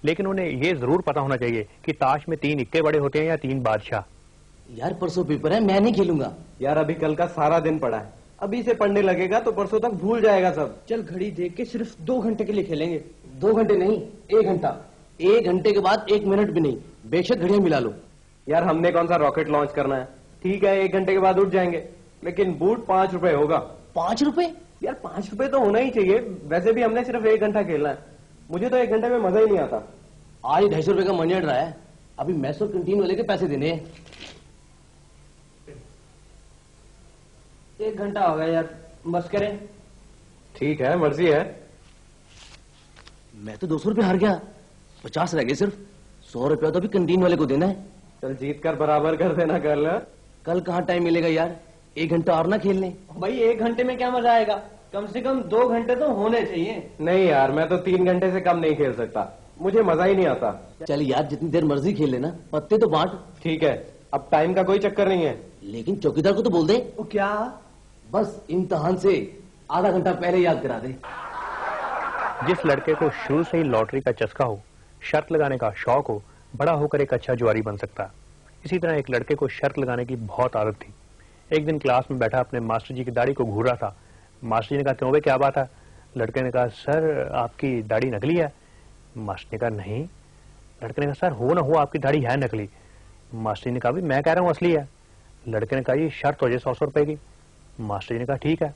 लेकिन उन्हें ये जरूर पता होना चाहिए कि ताश में 3 इक्के बड़े होते हैं या 3 बादशाह। यार परसों पेपर है, मैं नहीं खेलूंगा। यार अभी कल का सारा दिन पड़ा है, अभी से पढ़ने लगेगा तो परसों तक भूल जाएगा सब। चल घड़ी देख के सिर्फ 2 घंटे के लिए खेलेंगे। 2 घंटे नहीं, 1 घंटा। 1 घंटे के बाद 1 मिनट भी नहीं, बेशक घड़ियां मिला लो। यार हमने कौन सा रॉकेट लॉन्च करना है? ठीक है 1 घंटे के बाद उठ जाएंगे, लेकिन बूट 5 रुपए होगा। 5 रुपए? यार 5 रुपए तो होना ही चाहिए। वैसे भी हमने सिर्फ 1 घंटा खेलना है, मुझे तो 1 घंटे में मजा ही नहीं आता। आज 250 रुपए का मनी अड़ रहा है, अभी मैस और कैंटीन वाले के पैसे देने हैं। 1 घंटा हो गया यार, बस करें। ठीक है मर्जी है। मैं तो 200 रुपए हार गया, 50 रह गए सिर्फ। 100 रुपया तो अभी कैंटीन वाले को देना है। चल जीत कर बराबर कर देना कल। कल कहाँ टाइम मिलेगा यार, 1 घंटा और ना खेलने। भाई 1 घंटे में क्या मजा आएगा, कम से कम 2 घंटे तो होने चाहिए। नहीं यार मैं तो 3 घंटे से कम नहीं खेल सकता, मुझे मजा ही नहीं आता। चल यार जितनी देर मर्जी खेल लेना, पत्ते तो बांट। ठीक है, अब टाइम का कोई चक्कर नहीं है। लेकिन चौकीदार को तो बोल दे। वो क्या? बस इम्तिहान से आधा घंटा पहले याद करा दे। जिस लड़के को शुरू से ही लॉटरी का चस्का हो, शर्त लगाने का शौक हो, बड़ा होकर एक अच्छा जुआरी बन सकता है। इसी तरह एक लड़के को शर्त लगाने की बहुत आदत थी। एक दिन क्लास में बैठा अपने मास्टर जी की दाढ़ी को घूर रहा था। मास्टर जी ने कहा क्यों बे क्या बात है? लड़के ने कहा सर आपकी दाढ़ी नकली है। मास्टर ने कहा नहीं। लड़के ने कहा सर हो ना हो आपकी दाढ़ी है नकली। मास्टर जी ने कहा भी मैं कह रहा हूँ असली है। लड़के ने कहा ये शर्त हो जाए 100 रुपए की। मास्टर जी ने कहा ठीक है।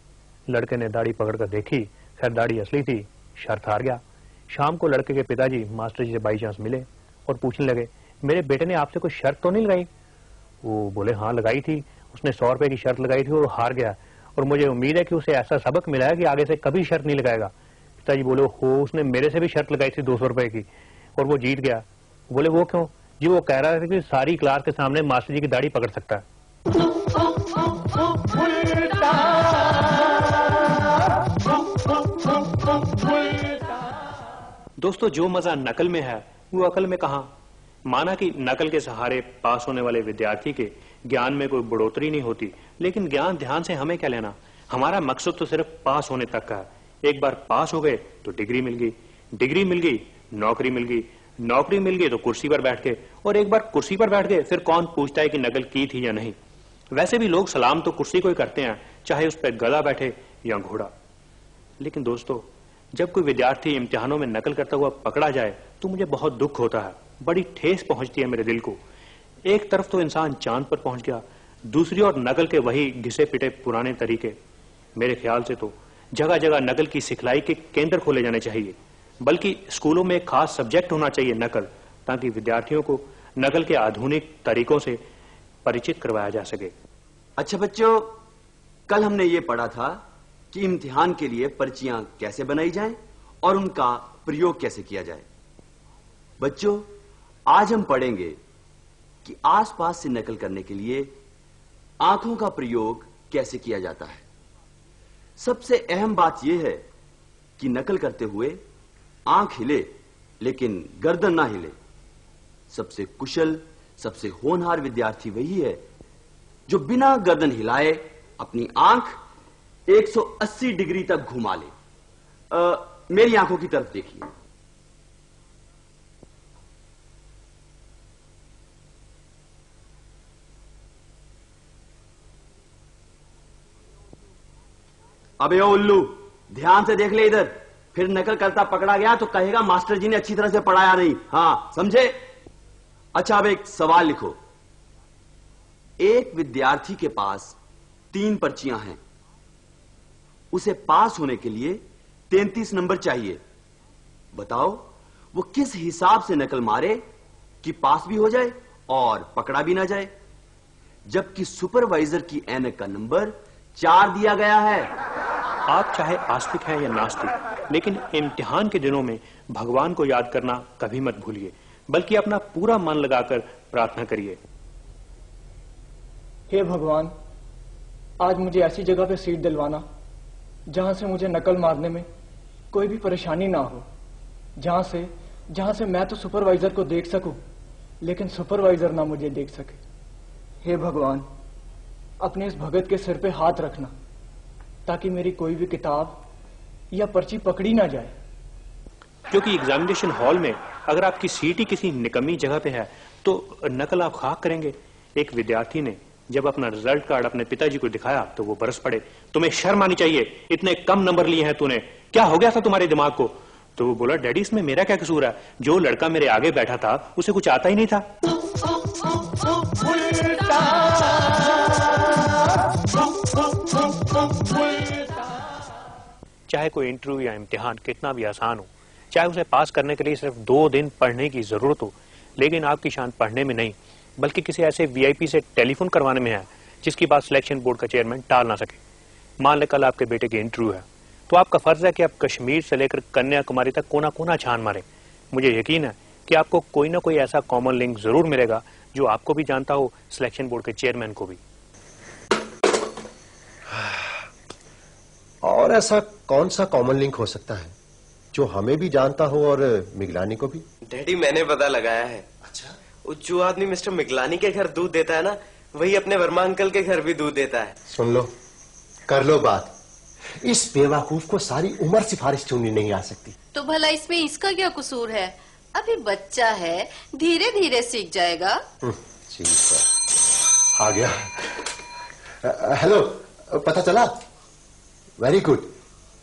लड़के ने दाढ़ी पकड़कर देखी, खैर दाढ़ी असली थी, शर्त हार गया। शाम को लड़के के पिताजी मास्टर जी से बाई चांस मिले और पूछने लगे मेरे बेटे ने आपसे कोई शर्त तो नहीं लगाई? वो बोले हाँ लगाई थी, उसने 100 रुपए की शर्त लगाई थी और हार गया, और मुझे उम्मीद है कि उसे ऐसा सबक मिला है कि आगे से कभी शर्त नहीं लगाएगा। पिताजी बोले हो उसने मेरे से भी शर्त लगाई थी 200 रुपए की और वो जीत गया। बोले वो क्यों? जी वो कह रहा था कि सारी क्लास के सामने मास्टर जी की दाढ़ी पकड़ सकता है। दोस्तों जो मजा नकल में है वो अकल में कहां? माना कि नकल के सहारे पास होने वाले विद्यार्थी के ज्ञान में कोई बढ़ोतरी नहीं होती, लेकिन ज्ञान ध्यान से हमें क्या लेना? हमारा मकसद तो सिर्फ पास होने तक का है। एक बार पास हो गए तो डिग्री मिल गई, डिग्री मिल गई नौकरी मिल गई, नौकरी मिल गई तो कुर्सी पर बैठ गए, और एक बार कुर्सी पर बैठ गए फिर कौन पूछता है कि नकल की थी या नहीं। वैसे भी लोग सलाम तो कुर्सी को ही करते हैं, चाहे उस पर गधा बैठे या घोड़ा। लेकिन दोस्तों जब कोई विद्यार्थी इम्तिहानों में नकल करता हुआ पकड़ा जाए तो मुझे बहुत दुख होता है, बड़ी ठेस पहुंचती है मेरे दिल को। एक तरफ तो इंसान चांद पर पहुंच गया, दूसरी ओर नकल के वही घिसे पिटे पुराने तरीके। मेरे ख्याल से तो जगह जगह नकल की सिखलाई के केंद्र खोले जाने चाहिए, बल्कि स्कूलों में एक खास सब्जेक्ट होना चाहिए नकल, ताकि विद्यार्थियों को नकल के आधुनिक तरीकों से परिचित करवाया जा सके। अच्छा बच्चों, कल हमने ये पढ़ा था कि इम्तिहान के लिए पर्चियां कैसे बनाई जाएं और उनका प्रयोग कैसे किया जाए। बच्चों आज हम पढ़ेंगे कि आसपास से नकल करने के लिए आंखों का प्रयोग कैसे किया जाता है। सबसे अहम बात यह है कि नकल करते हुए आंख हिले लेकिन गर्दन ना हिले। सबसे कुशल, सबसे होनहार विद्यार्थी वही है जो बिना गर्दन हिलाए अपनी आंख 180 डिग्री तक घुमा ले। मेरी आंखों की तरफ देखिए। अबे ओ उल्लू, ध्यान से देख ले इधर, फिर नकल करता पकड़ा गया तो कहेगा मास्टर जी ने अच्छी तरह से पढ़ाया नहीं। हाँ समझे? अच्छा अब एक सवाल लिखो। एक विद्यार्थी के पास 3 पर्चियां हैं, उसे पास होने के लिए 33 नंबर चाहिए। बताओ वो किस हिसाब से नकल मारे कि पास भी हो जाए और पकड़ा भी ना जाए, जबकि सुपरवाइजर की ऐनक का नंबर 4 दिया गया है। आप चाहे आस्तिक हैं या नास्तिक, लेकिन इम्तिहान के दिनों में भगवान को याद करना कभी मत भूलिए, बल्कि अपना पूरा मन लगाकर प्रार्थना करिए। हे भगवान, आज मुझे ऐसी जगह पे सीट दिलवाना जहां से मुझे नकल मारने में कोई भी परेशानी ना हो, जहां से मैं तो सुपरवाइजर को देख सकूं लेकिन सुपरवाइजर ना मुझे देख सके। हे भगवान, अपने इस भगत के सिर पे हाथ रखना ताकि मेरी कोई भी किताब या पर्ची पकड़ी ना जाए। क्योंकि एग्जामिनेशन हॉल में अगर आपकी सीट ही किसी निकम्मी जगह पे है तो नकल आप खाक करेंगे। एक विद्यार्थी ने जब अपना रिजल्ट कार्ड अपने पिताजी को दिखाया तो वो बरस पड़े, तुम्हें शर्म आनी चाहिए, इतने कम नंबर लिए हैं तूने, क्या हो गया था तुम्हारे दिमाग को? तो वो बोला, डैडी इसमें मेरा क्या कसूर है, जो लड़का मेरे आगे बैठा था उसे कुछ आता ही नहीं था। चाहे कोई इंटरव्यू या इम्तिहान कितना भी आसान हो, चाहे उसे पास करने के लिए सिर्फ 2 दिन पढ़ने की जरूरत हो, लेकिन आपकी शान पढ़ने में नहीं बल्कि किसी ऐसे वीआईपी से टेलीफोन करवाने में है जिसकी बात सिलेक्शन बोर्ड का चेयरमैन टाल ना सके। मान ले कल आपके बेटे की इंटरव्यू है तो आपका फर्ज है कि आप कश्मीर से लेकर कन्याकुमारी तक कोना कोना छान मारे। मुझे यकीन है कि आपको कोई ना कोई ऐसा कॉमन लिंक जरूर मिलेगा जो आपको भी जानता हो, सिलेक्शन बोर्ड के चेयरमैन को भी। और ऐसा कौन सा कॉमन लिंक हो सकता है जो हमें भी जानता हो और मिगलानी को भी? डैडी मैंने पता लगाया है। अच्छा, जो आदमी मिस्टर मिगलानी के घर दूध देता है ना, वही अपने वर्मा अंकल के घर भी दूध देता है। सुन लो, कर लो बात। इस बेवकूफ को सारी उम्र सिफारिश चुननी नहीं आ सकती। तो भला इसमें इसका क्या कसूर है? अभी बच्चा है, धीरे धीरे सीख जाएगा। ठीक है, आ गया। हेलो, पता चला? Very good.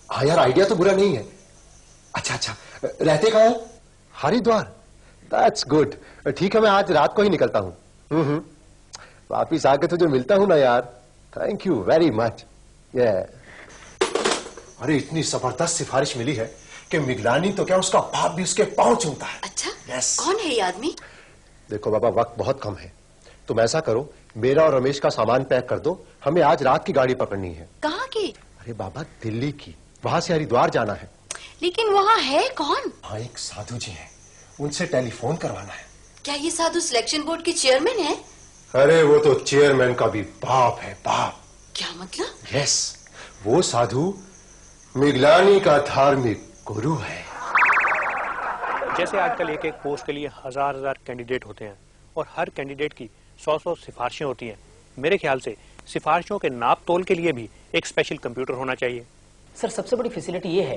हाँ यार, आइडिया तो बुरा नहीं है। अच्छा, रहते कहाँ हैं? हरिद्वार। That's good. ठीक है, मैं आज रात को ही निकलता हूँ। वापिस आके तुझे मिलता हूँ ना यार। Thank you very much. अरे इतनी जबरदस्त सिफारिश मिली है कि मिगलानी तो क्या, उसका बाप भी उसके पांव चूमता है। अच्छा, yes. कौन है ये आदमी? देखो बाबा, वक्त बहुत कम है, तुम ऐसा करो, मेरा और रमेश का सामान पैक कर दो, हमें आज रात की गाड़ी पकड़नी है। कहाँ की? अरे बाबा, दिल्ली की, वहां से हरिद्वार जाना है। लेकिन वहाँ है कौन? हाँ, एक साधु जी हैं, उनसे टेलीफोन करवाना है। क्या ये साधु सिलेक्शन बोर्ड के चेयरमैन है? अरे वो तो चेयरमैन का भी बाप है, बाप। क्या मतलब? यस, वो साधु मिगलानी का धार्मिक गुरु है। जैसे आजकल एक एक पोस्ट के लिए हजार कैंडिडेट होते हैं और हर कैंडिडेट की 100 सिफारिशें होती हैं, मेरे ख्याल से सिफारिशों के नाप तोल के लिए भी एक स्पेशल कंप्यूटर होना चाहिए। सर, सबसे बड़ी फैसिलिटी ये है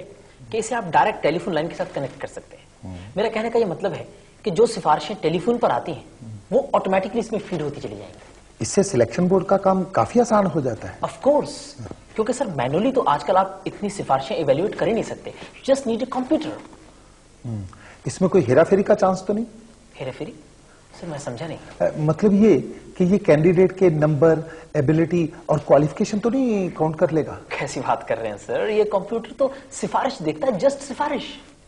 कि इसे आप डायरेक्ट टेलीफोन लाइन के साथ कनेक्ट कर सकते हैं। मेरा कहने का ये मतलब है कि जो सिफारिशें टेलीफोन पर आती हैं वो ऑटोमेटिकली इसमें फीड होती चली जाएंगी। इससे सिलेक्शन बोर्ड का काम काफी आसान हो जाता है। ऑफ कोर्स, क्योंकि सर मैनुअली तो आजकल आप इतनी सिफारिशें इवेल्युएट कर ही नहीं सकते। Just need a computer. इसमें कोई हेराफेरी का चांस तो नहीं? हेराफेरी? सर मैं समझा नहीं। मतलब ये कि ये कैंडिडेट के नंबर, एबिलिटी और क्वालिफिकेशन तो नहीं काउंट कर लेगा? कैसी बात कर रहे हैं सर, ये कंप्यूटर तो सिफारिश देखता है, जस्ट सिफारिश।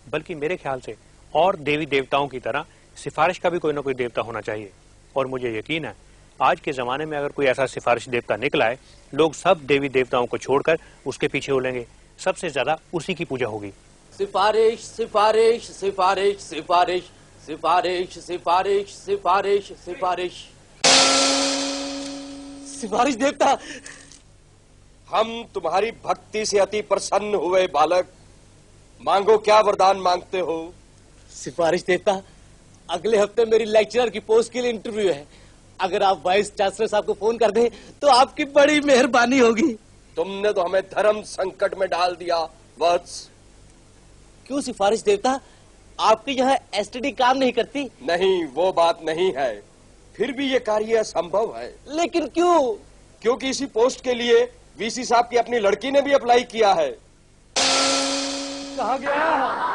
बल्कि मेरे ख्याल से और देवी देवताओं की तरह सिफारिश का भी कोई ना कोई देवता होना चाहिए। और मुझे यकीन है आज के जमाने में अगर कोई ऐसा सिफारिश देवता निकला है, लोग सब देवी देवताओं को छोड़कर उसके पीछे उड़ेंगे, सबसे ज्यादा उसी की पूजा होगी। सिफारिश सिफारिश सिफारिश सिफारिश सिफारिश सिफारिश सिफारिश सिफारिश। सिफारिश देवता, हम तुम्हारी भक्ति से अति प्रसन्न हुए बालक, मांगो क्या वरदान मांगते हो? सिफारिश देवता, अगले हफ्ते मेरी लेक्चरर की पोस्ट के लिए इंटरव्यू है। अगर आप वाइस चांसलर साहब को फोन कर दें तो आपकी बड़ी मेहरबानी होगी। तुमने तो हमें धर्म संकट में डाल दिया वत्स। क्यों सिफारिश देवता, आपकी यहाँ एसटीडी काम नहीं करती? नहीं, वो बात नहीं है, फिर भी ये कार्य असंभव है। लेकिन क्यों? क्योंकि इसी पोस्ट के लिए वीसी साहब की अपनी लड़की ने भी अप्लाई किया है। कहा गया?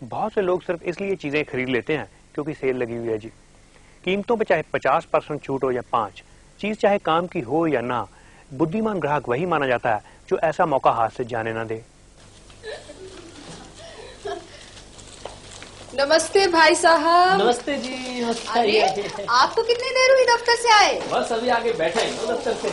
बहुत से लोग सिर्फ इसलिए चीजें खरीद लेते हैं क्योंकि सेल लगी हुई है जी। कीमतों पे चाहे 50% छूट हो या 5, चीज चाहे काम की हो या ना, बुद्धिमान ग्राहक वही माना जाता है जो ऐसा मौका हाथ से जाने ना दे। नमस्ते भाई साहब। नमस्ते जी। नमस्ते। अरे आपको कितनी देर हुई दफ्तर से आए? बस अभी आगे बैठे हैं दफ्तर से।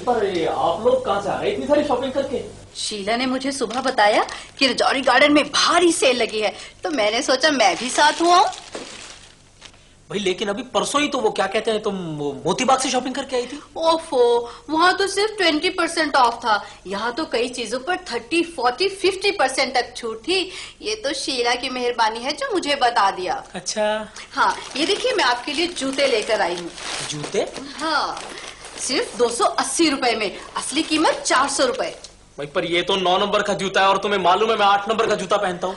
पर आप लोग कहाँ से आ रहे इतनी सारी शॉपिंग करके? शीला ने मुझे सुबह बताया कि रजौरी गार्डन में भारी सेल लगी है, तो मैंने सोचा मैं भी साथ हुआ। भाई लेकिन अभी परसों ही तो वो क्या कहते हैं तुम मोतीबाग से शॉपिंग करके आई थी। ओफो, वहाँ तो सिर्फ 20% ऑफ था, यहाँ तो कई चीजों पर 30, 40, 50% तक छूट थी। ये तो शीला की मेहरबानी है जो मुझे बता दिया। अच्छा हाँ, ये देखिए मैं आपके लिए जूते लेकर आई हूँ। जूते? हाँ, सिर्फ 280 रुपए में, असली कीमत 400 रुपए। भाई पर ये तो 9 नंबर का जूता है और तुम्हें मालूम है मैं 8 नंबर का जूता पहनता हूँ।